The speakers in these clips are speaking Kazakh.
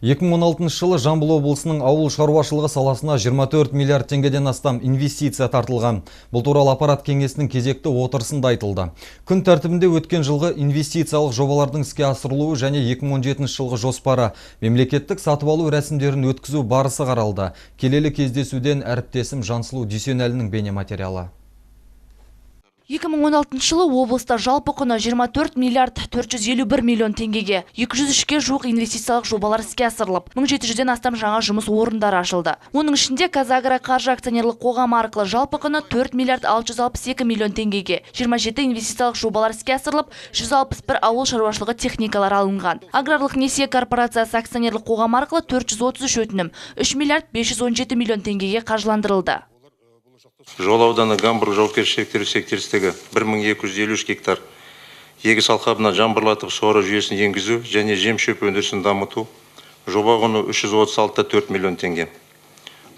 2016 жылы Жамбыл облысының ауыл шаруашылығы саласына 24 миллиард теңгеден астам инвестиция тартылған. Бұл туралы аппарат кеңесінің кезекті отырысында айтылды. Күн тәртібінде өткен жылғы инвестициялық жобалардың іске асырылуы және 2017 жылғы жоспары, мемлекеттік сатып алу рәсімдерін өткізу барысы қаралды. Келелі кездесуден әріптесім Жансұлу Дүйсенәлінің бейнематериалы. 2016 жылы облыста жалпы құны 24 миллиард 451 миллион теңгеге 203-ке жуық инвестициялық жобалар іске асырылып, 1700-ден астам жаңа жұмыс орындары ашылды. Оның ішінде Қазагро қаржы акционерлік қоғамы арқылы жалпы құны 4 миллиард 662 миллион теңгеге 27 инвестициялық жобалар іске асырылып, 161 ауыл шаруашылығы техникалар алынған. Аграрлық несие корпорациясы акционерлік қоғамы арқылы 433 өтінім 3 миллиард 517 миллион теңгеге қаржыландырылды. Жол ауданы Гамбург жауапкершіліктері серіктестігі 1253 гектар егіс алқабына жаңбырлатып суару жүйесін енгізу және жем-шөп өндірісін дамыту жоба құны 336,4 миллион теңге.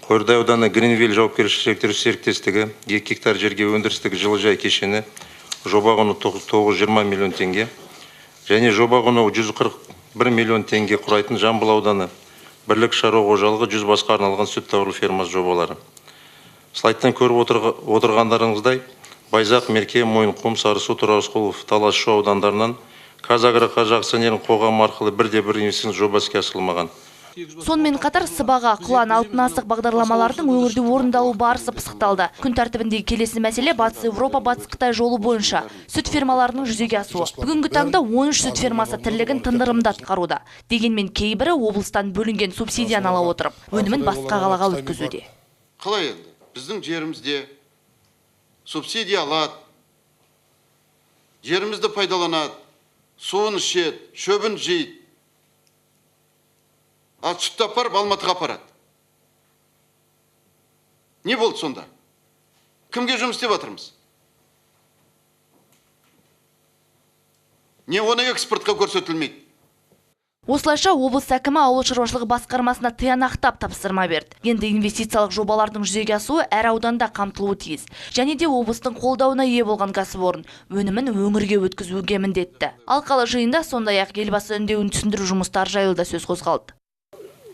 Қордай ауданы Гринвилл жауапкершіліктері серіктестігі 2 гектар жерге өндірістік жылыжай кешені жоба құны 920 миллион теңге және жоба құны 141 миллион теңге құрайтын Жамбыл ауданы бірлік шаруа қожалығы 100 басқа арналған сүт тауарлы фермасы жобалары. Слайдтан көріп отырғандарыңыздай, Байзақ, Мерке, Мойынқұм, Сарысу, Тұрарысқұлов, Талас, Шу аудандарынан Қазагро қаржы акционерлік қоғамы арқылы бірде-бір инвестициялық жоба іске асырылмаған. Сонымен қатар Сыбаға, Құлан, Алтын асық бағдарламалардың өңірде орындалу барысы пысықталды. Күн тәртібіндегі келесі мәселе Батыс Еуропа, Батыс Қытай жолы бойынша сүт фермаларының жүзеге асуы. Бүгінгі таңда 13 сүт фермасы тірлігін тындырымды атқаруда. Дегенмен кейбірі облыстан бөлінген субсидияны ала отырып, өнімін басқа қалаға өткізуде. Қалай енді? Біздің жерімізде субсидия алады, жерімізді пайдаланады, суын ішеді, шөбін жейді. Ал сүтті апарып Алматыға апарады. Не болды сонда? Кімге жұмыс істеп жатырмыз? Не оны экспортқа көрсетілмейді? Осылайша облыс әкімі ауыл шаруашылығы басқармасына тиянақтап тапсырма берді. Енді инвестициялық жобалардың жүзеге асуы әр ауданда қамтылуы тиіс. Және де облыстың қолдауына ие болған кәсіпорын өнімін өңірге өткізуге міндетті. Алқалы жиында сондай-ақ елбасы үндеуін түсіндіру жұмыстары жайлы да сөз қозғалды.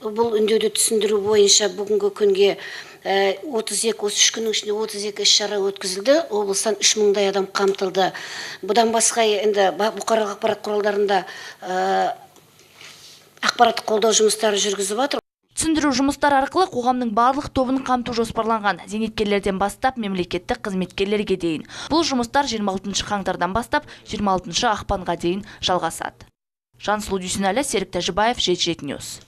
Бұл үндеуді түсіндіру бойынша бүгінгі күнге 33 күннің ішінде 32 іс-шара өткізілді. Облыстан 3000-дай адам қамтылды. Бұдан басқа енді бұқаралық ақпарат құралдарында ақпараттық қолдау жұмыстары жүргізіп жатыр. Түсіндіру жұмыстары арқылы қоғамның барлық тобын қамту жоспарланған. Зейнеткерлерден бастап мемлекеттік қызметкерлерге дейін. Бұл жұмыстар 26 қаңтардан бастап 26 ақпанға дейін жалғасады. Жансұлу Дүйсенәлі, Серік Тәжібаев, Жеті Ньюс.